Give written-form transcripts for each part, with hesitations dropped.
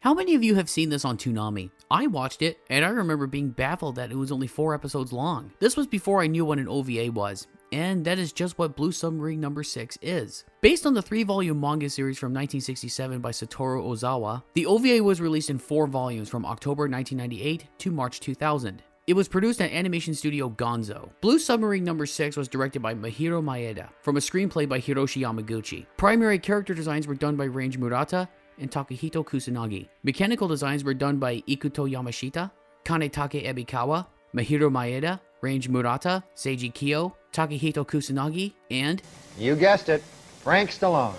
How many of you have seen this on Toonami? I watched it, and I remember being baffled that it was only 4 episodes long. This was before I knew what an OVA was, and that is just what Blue Submarine number 6 is. Based on the 3-volume manga series from 1967 by Satoru Ozawa, the OVA was released in 4 volumes from October 1998 to March 2000. It was produced at animation studio Gonzo. Blue Submarine number 6 was directed by Mahiro Maeda, from a screenplay by Hiroshi Yamaguchi. Primary character designs were done by Range Murata and Takahito Kusanagi. Mechanical designs were done by Ikuto Yamashita, Kanetake Ebikawa, Mahiro Maeda, Range Murata, Seiji Kyo, Takahito Kusanagi, and... You guessed it, Frank Stallone.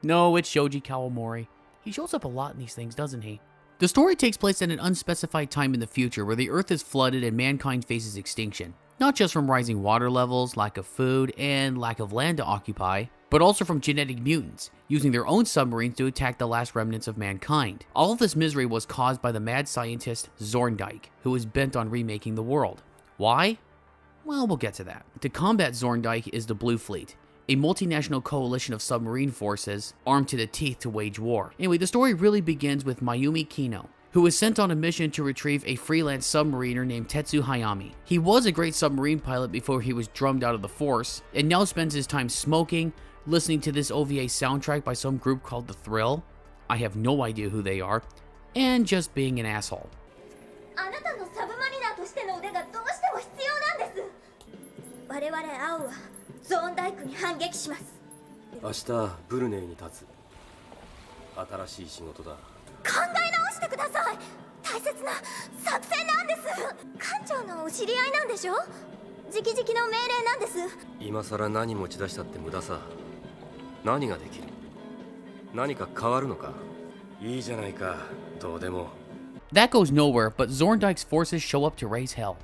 No, it's Shoji Kawamori. He shows up a lot in these things, doesn't he? The story takes place at an unspecified time in the future where the Earth is flooded and mankind faces extinction. Not just from rising water levels, lack of food, and lack of land to occupy, but also from genetic mutants, using their own submarines to attack the last remnants of mankind. All of this misery was caused by the mad scientist Zorndyke, who is bent on remaking the world. Why? Well, we'll get to that. To combat Zorndyke is the Blue Fleet, a multinational coalition of submarine forces armed to the teeth to wage war. Anyway, the story really begins with Mayumi Kino, who was sent on a mission to retrieve a freelance submariner named Tetsu Hayami. He was a great submarine pilot before he was drummed out of the force, and now spends his time smoking, listening to this OVA soundtrack by some group called The Thrill. I have no idea who they are, and just being an asshole. あなたのサブマリナーとしての腕がどうしても必要なんです。我々青はゾーンダイクに反撃します。明日ブルネイに立つ。新しい仕事だ。考え直してください。大切な作戦なんです。艦長のお知り合いなんでしょ？直々の命令なんです。今さら何持ち出したって無駄さ。何ができる？何か変わるのか？いいじゃないか。どうでも。That goes nowhere, but Zorndyke's forces show up to raise hell.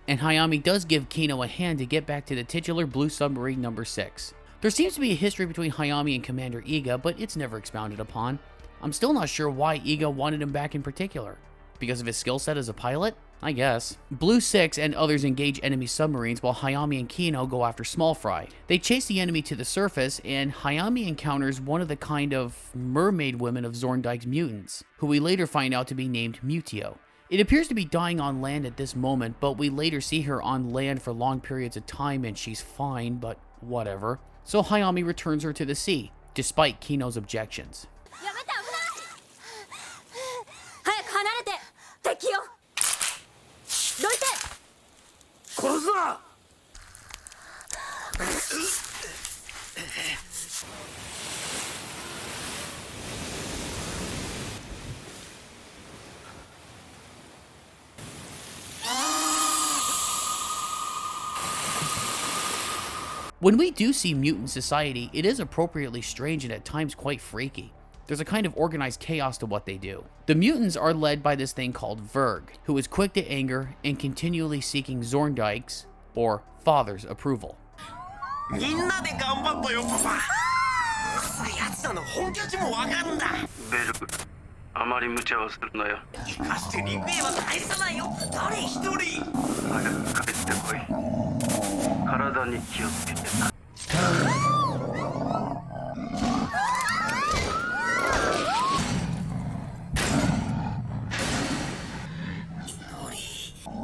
And Hayami does give Kino a hand to get back to the titular Blue Submarine number 6. There seems to be a history between Hayami and Commander Iga, but it's never expounded upon. I'm still not sure why Iga wanted him back in particular. Because of his skill set as a pilot? I guess. Blue 6 and others engage enemy submarines while Hayami and Kino go after Small Fry. They chase the enemy to the surface, and Hayami encounters one of the kind of mermaid women of Zorndyke's mutants, who we later find out to be named Mutio. It appears to be dying on land at this moment, but we later see her on land for long periods of time and she's fine, but whatever. So Hayami returns her to the sea, despite Kino's objections. When we do see mutant society, it is appropriately strange and at times quite freaky. There's a kind of organized chaos to what they do. The mutants are led by this thing called Verg, who is quick to anger and continually seeking Zorndyke's, or father's, approval. みんなで頑張ったよパパ。奴らの本拠地もわかるんだ。ベル、あまり無茶をするなよ。生かして陸へは帰さないよ。誰一人。早く帰ってこい。体に気をつけてな。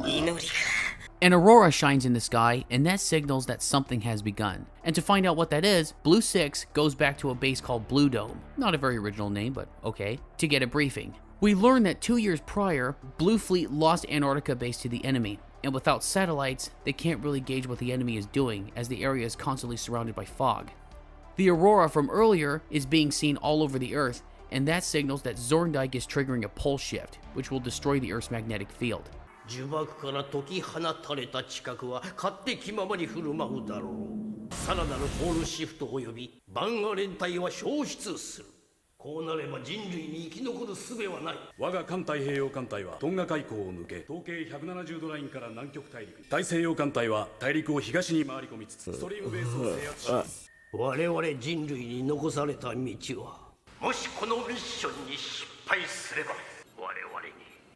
祈りか。An aurora shines in the sky, and that signals that something has begun. And to find out what that is, Blue 6 goes back to a base called Blue Dome, not a very original name, but okay, to get a briefing. We learn that 2 years prior, Blue Fleet lost Antarctica base to the enemy, and without satellites, they can't really gauge what the enemy is doing, as the area is constantly surrounded by fog. The aurora from earlier is being seen all over the Earth, and that signals that Zorndyke is triggering a pole shift, which will destroy the Earth's magnetic field. 呪縛から解き放たれた知覚は勝手気ままに振る舞うだろう。さらなるポールシフト及びバンアレン隊は消失する。こうなれば人類に生き残る術はない。我が環太平洋艦隊はトンガ海溝を抜け東経170度ラインから南極大陸、大西洋艦隊は大陸を東に回り込みつつストリームベースを制圧します。我々人類に残された道は、もしこのミッションに失敗すれば我々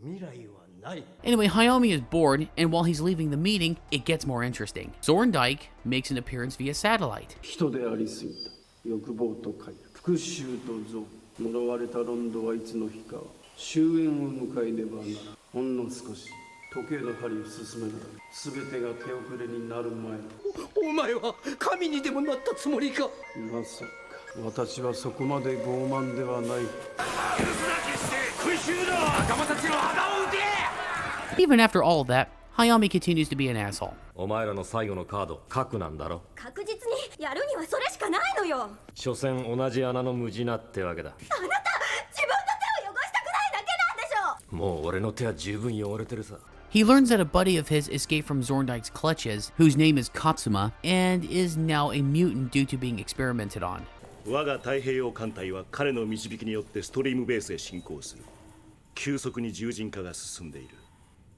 に未来はない。 Anyway, Hayami is bored, and while he's leaving the meeting, it gets more interesting. Zorndyke makes an appearance via satellite. 人でありすぎた欲望と快楽復讐と憎悪呪われたロンドはいつの日か終焉を迎えねばならほんの少し時計の針を進めながら全てが手遅れになる前お前は神にでもなったつもりか。まさか私はそこまで傲慢ではない。 Even after all of that, Hayami continues to be an asshole. お前らの最後のカード核なんだろ。確実にやるにはそれしかないのよ。所詮同じ穴の無地なってわけだ。あなた自分の手を汚したくないだけなんでしょ。もう俺の手は十分汚れてるさ。 He learns that a buddy of his escaped from Zorndyke's clutches, whose name is Katsuma, and is now a mutant due to being experimented on. 我が太平洋艦隊は彼の導きによってストリームベースへ進行する。急速に獣人化が進んでいる。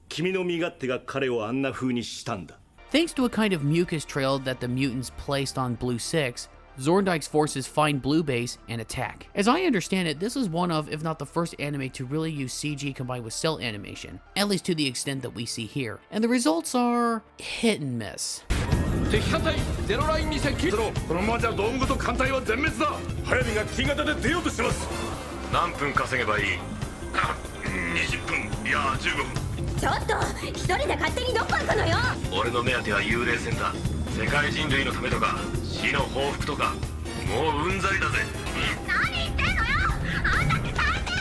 君の身勝手が彼をあんな風にしたんだ。 Thanks to a kind of mucus trail that the mutants placed on Blue 6, Zorndyke's forces find Blue Base and attack. As I understand it, this is one of, if not the first anime to really use CG combined with cell animation, at least to the extent that we see here. And the results are hit and miss. 敵艦隊ゼロラインに接近。このままじゃドームごと艦隊は全滅だ。早見が金型で出ようとしてます。何分稼げばいい？20分いや15分。 ちょっと一人で勝手にどこ行くのよ。俺の目当ては幽霊船だ。世界人類のためとか死の報復とかもううんざりだぜ。何言ってんのよ。あんたって最低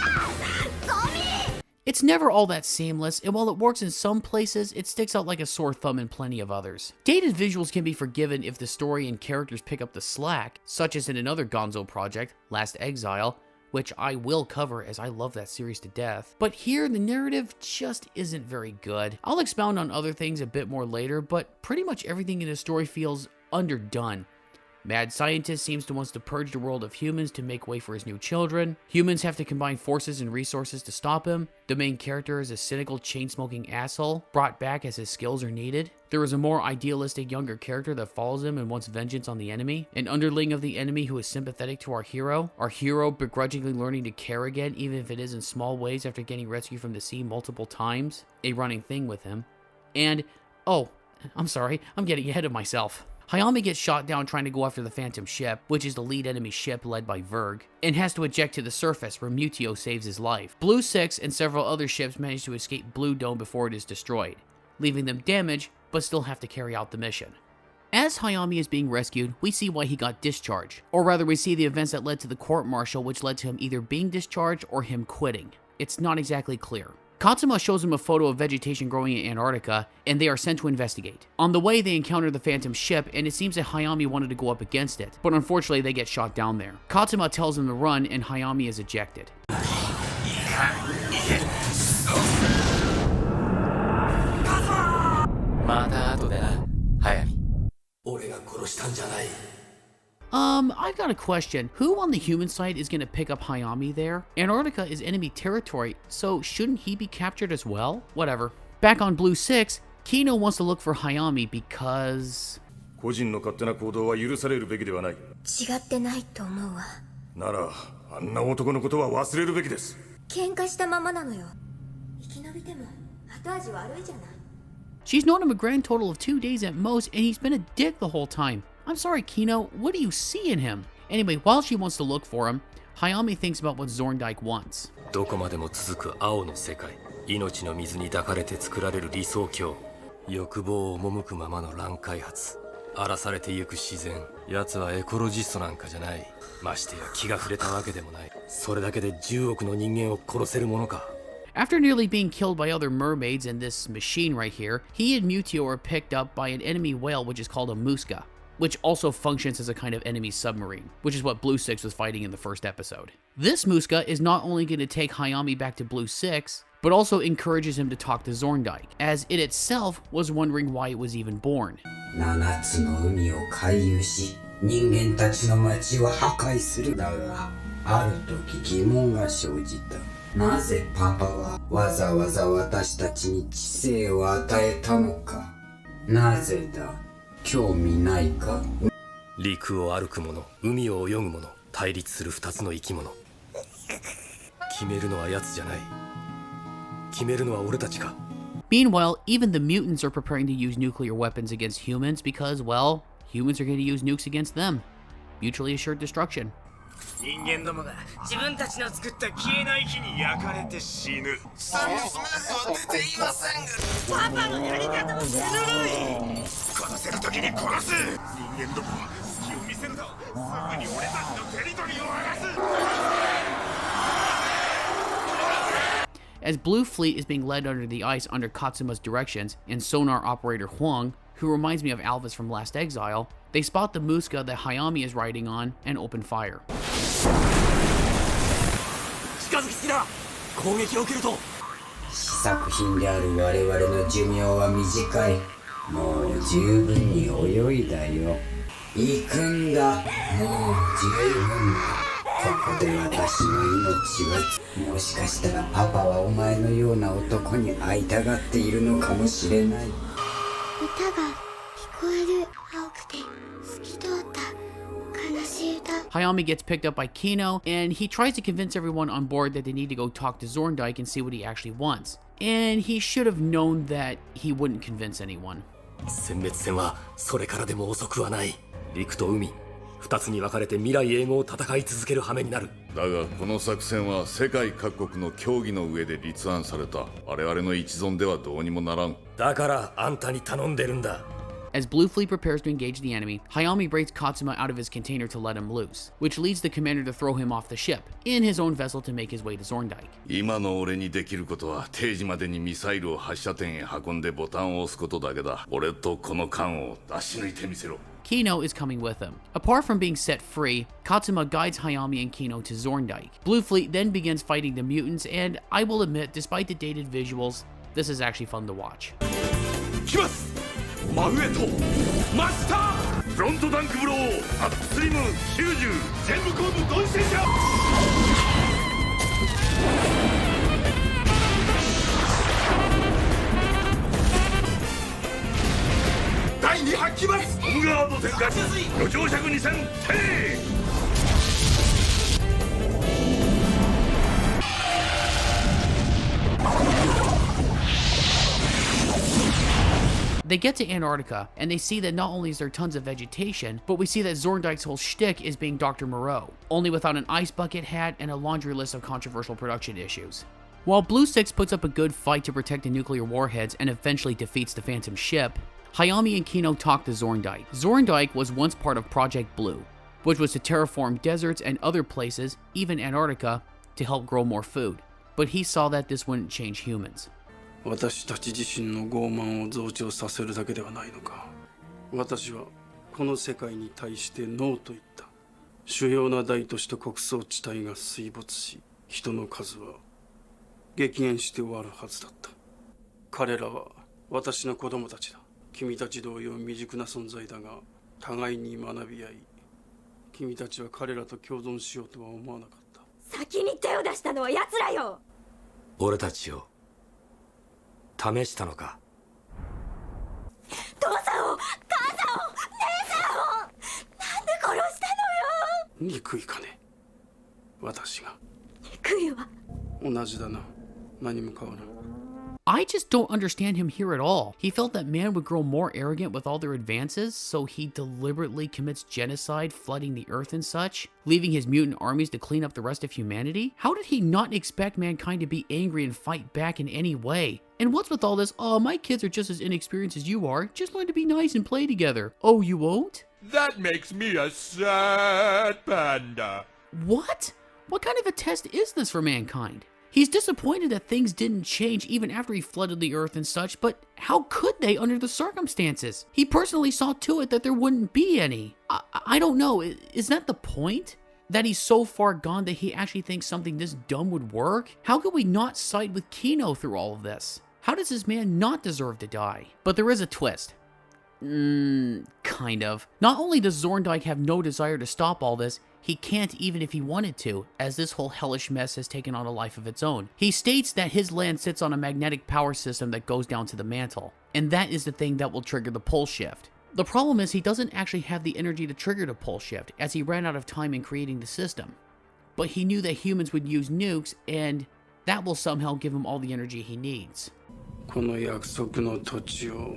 だ。ゴミ。 It's never all that seamless, and while it works in some places, it sticks out like a sore thumb in plenty of others. Dated visuals can be forgiven if the story and characters pick up the slack, such as in another Gonzo project, Last Exile, which I will cover as I love that series to death. But here, the narrative just isn't very good. I'll expound on other things a bit more later, but pretty much everything in the story feels underdone. Mad scientist seems to want to purge the world of humans to make way for his new children. Humans have to combine forces and resources to stop him. The main character is a cynical, chain-smoking asshole, brought back as his skills are needed. There is a more idealistic younger character that follows him and wants vengeance on the enemy. An underling of the enemy who is sympathetic to our hero begrudgingly learning to care again, even if it is in small ways after getting rescued from the sea multiple times. A running thing with him. And, oh, I'm sorry, I'm getting ahead of myself. Hayami gets shot down trying to go after the Phantom ship, which is the lead enemy ship led by Verg, and has to eject to the surface where Mutio saves his life. Blue 6 and several other ships manage to escape Blue Dome before it is destroyed, leaving them damaged but still have to carry out the mission. As Hayami is being rescued, we see why he got discharged, or rather we see the events that led to the court-martial which led to him either being discharged or him quitting. It's not exactly clear. Katsuma shows him a photo of vegetation growing in Antarctica, and they are sent to investigate. On the way, they encounter the Phantom ship, and it seems that Hayami wanted to go up against it, but unfortunately they get shot down there. Katsuma tells him to run, and Hayami is ejected. また後でな、早見。俺が殺したんじゃない。I've got a question. Who on the human side is going to pick up Hayami there? Antarctica is enemy territory, so shouldn't he be captured as well? Whatever. Back on Blue 6, Kino wants to look for Hayami because... 個人の勝手な行動は許されるべきではない。違ってないと思うわ。なら、あんな男のことは忘れるべきです。喧嘩したままなのよ。生き延びても後味悪いじゃない。She's known him a grand total of 2 days at most, and he's been a dick the whole time. I'm sorry, Kino, what do you see in him? Anyway, while she wants to look for him, Hayami thinks about what Zorndyke wants. どこまでも続く青の世界、命の水に抱かれて作られる理想郷、欲望を赴くままの乱開発、荒らされてゆく自然。奴はエコロジストなんかじゃない。ましてや気が触れたわけでもない。それだけで10億の人間を殺せるものか。After nearly being killed by other mermaids and this machine right here, he and Mutio are picked up by an enemy whale which is called a Musca, which also functions as a kind of enemy submarine, which is what Blue 6 was fighting in the first episode. This Musca is not only going to take Hayami back to Blue 6, but also encourages him to talk to Zorndyke, as it itself was wondering why it was even born. 7つの海を回遊し、人間たちの町を破壊するだが、ある時疑問が生じた。なぜパパはわざわざ私たちに知性を与えたのか。なぜだ。興味ないか。陸を歩く者、海を泳ぐ者、対立する2つの生き物。決めるのは奴じゃない。決めるのは俺たちか。Meanwhile, even the mutants are preparing to use nuclear weapons against humans because, well, humans are going to use nukes against them. Mutually assured destruction. 人間どもが自分たちの作った消えない火に焼かれて死ぬ。サムスマークは出ていません。パパのやり方は手ぬるい。殺せる時に殺す。人間どもは隙を見せるとすぐに俺たちのテリトリーを荒らす。As Blue Fleet is being led under the ice under Katsuma's directions and sonar operator Huang, who reminds me of Alvis from Last Exile, they spot the Muska that Hayami is riding on and open fire. 近づきすぎだ。攻撃を受けると。試作品である我々の寿命は短い。もう十分に泳いだよ。行くんだ。もう十分だ。ここで私の命は、もしかしたらパパはお前のような男に会いたがっているのかもしれない。歌が聞こえる。青くて透き通った悲しい歌。 Hayami gets picked up by Kino, and he tries to convince everyone on board that they need to go talk to Zorndyke and see what he actually wants. And he should have known that he wouldn't convince anyone. 殲滅戦はそれからでも遅くはない。陸と海2つに分かれて未来永劫を戦い続ける羽目になる。だがこの作戦は世界各国の協議の上で立案された。我々の一存ではどうにもならん。だからあんたに頼んでるんだ。As Blue Fleet prepares to engage the enemy, Hayami breaks Katsuma out of his container to let him loose, which leads the commander to throw him off the ship, in his own vessel to make his way to Zorndyke. 今の俺にできることは定時までにミサイルを発射点へ運んでボタンを押すことだけだ。俺とこの艦を出し抜いてみせろ。Kino is coming with him. Apart from being set free, Katsuma guides Hayami and Kino to Zorndyke. Blue Fleet then begins fighting the mutants, and I will admit, despite the dated visuals, this is actually fun to watch. 来ます。真上と真下。フロントダンクブロー、アップスリム90、全部後部ドン戦車。第2波来ます。オンガード展開。路上尺2000停。They get to Antarctica, and they see that not only is there tons of vegetation, but we see that Zorndyke's whole shtick is being Dr. Moreau, only without an ice bucket hat and a laundry list of controversial production issues. While Blue Six puts up a good fight to protect the nuclear warheads and eventually defeats the Phantom ship, Hayami and Kino talk to Zorndyke. Zorndyke was once part of Project Blue, which was to terraform deserts and other places, even Antarctica, to help grow more food. But he saw that this wouldn't change humans. 私たち自身の傲慢を増長させるだけではないのか。私はこの世界に対してノーと言った。主要な大都市と穀倉地帯が水没し、人の数は激減して終わるはずだった。彼らは私の子供たちだ。君たち同様未熟な存在だが、互いに学び合い、君たちは彼らと共存しようとは思わなかった。先に手を出したのは奴らよ。俺たちを試したのか。父さんを、母さんを、姉さんを、なんで殺したのよ。憎いかね。私が。憎いわ。同じだな。何も変わらん。I just don't understand him here at all. He felt that man would grow more arrogant with all their advances, so he deliberately commits genocide, flooding the earth and such, leaving his mutant armies to clean up the rest of humanity? How did he not expect mankind to be angry and fight back in any way? And what's with all this, oh, my kids are just as inexperienced as you are, just learn to be nice and play together. Oh, you won't? That makes me a sad panda. What? What kind of a test is this for mankind? He's disappointed that things didn't change even after he flooded the earth and such, but how could they under the circumstances? He personally saw to it that there wouldn't be any. I don't know, is that the point? That he's so far gone that he actually thinks something this dumb would work? How could we not side with Kino through all of this? How does this man not deserve to die? But there is a twist. Kind of. Not only does Zorndyke have no desire to stop all this, he can't even if he wanted to, as this whole hellish mess has taken on a life of its own. He states that his land sits on a magnetic power system that goes down to the mantle, and that is the thing that will trigger the pole shift. The problem is he doesn't actually have the energy to trigger the pole shift, as he ran out of time in creating the system. But he knew that humans would use nukes, and that will somehow give him all the energy he needs. この約束の土地を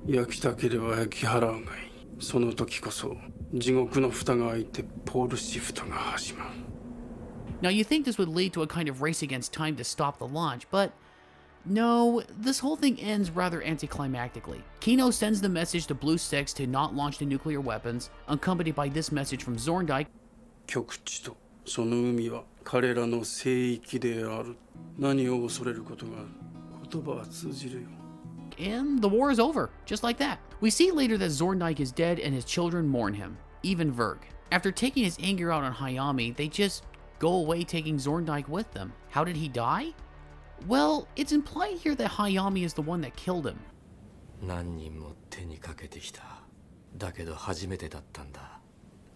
焼きたければ焼き払うがいい。その時こそ地獄の蓋が開いてポールシフトが始まる。 Now you think this would lead to a kind of race against time to stop the launch, but no, this whole thing ends rather anticlimactically. Kino sends the message to Blue 6 to not launch the nuclear weapons, accompanied by this message from Zorndyke. 極地とその海は彼らの聖域である。何を恐れることがある。言葉は通じるよ。 And the war is over, just like that. We see later that Zorndyke is dead and his children mourn him, even Verg. After taking his anger out on Hayami, they just go away taking Zorndyke with them. How did he die? Well, it's implied here that Hayami is the one that killed him. 何人も手にかけてきた。だけど初めてだったんだ。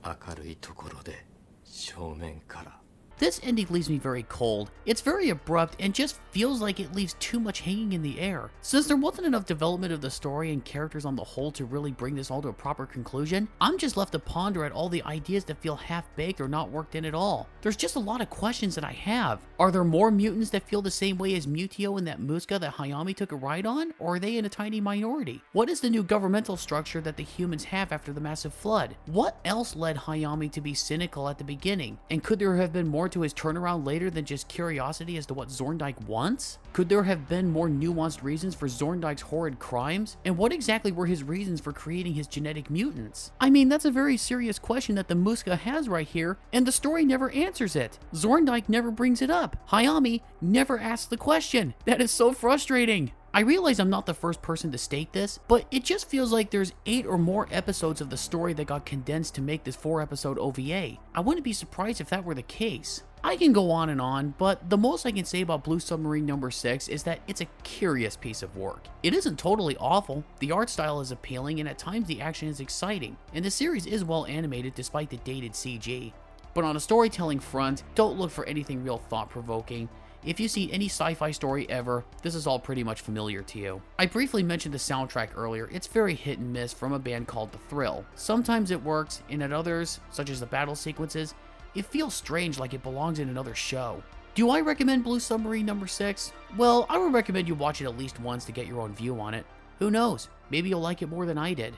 明るいところで正面から。 This ending leaves me very cold. It's very abrupt and just feels like it leaves too much hanging in the air. Since there wasn't enough development of the story and characters on the whole to really bring this all to a proper conclusion, I'm just left to ponder at all the ideas that feel half-baked or not worked in at all. There's just a lot of questions that I have. Are there more mutants that feel the same way as Mutio and that Muska that Hayami took a ride on, or are they in a tiny minority? What is the new governmental structure that the humans have after the massive flood? What else led Hayami to be cynical at the beginning? And could there have been more to his turnaround later than just curiosity as to what Zorndyke wants? Could there have been more nuanced reasons for Zorndyke's horrid crimes? And what exactly were his reasons for creating his genetic mutants? I mean, that's a very serious question that the Muska has right here, and the story never answers it. Zorndyke never brings it up. Hayami never asks the question. That is so frustrating. I realize I'm not the first person to state this, but it just feels like there's 8 or more episodes of the story that got condensed to make this 4-episode OVA. I wouldn't be surprised if that were the case. I can go on, but the most I can say about Blue Submarine number 6 is that it's a curious piece of work. It isn't totally awful, the art style is appealing, and at times the action is exciting, and the series is well animated despite the dated CG. But on a storytelling front, don't look for anything real thought-provoking. If you've seen any sci-fi story ever, this is all pretty much familiar to you. I briefly mentioned the soundtrack earlier. It's very hit and miss from a band called The Thrill. Sometimes it works, and at others, such as the battle sequences, it feels strange like it belongs in another show. Do I recommend Blue Submarine number 6? Well, I would recommend you watch it at least once to get your own view on it. Who knows, maybe you'll like it more than I did.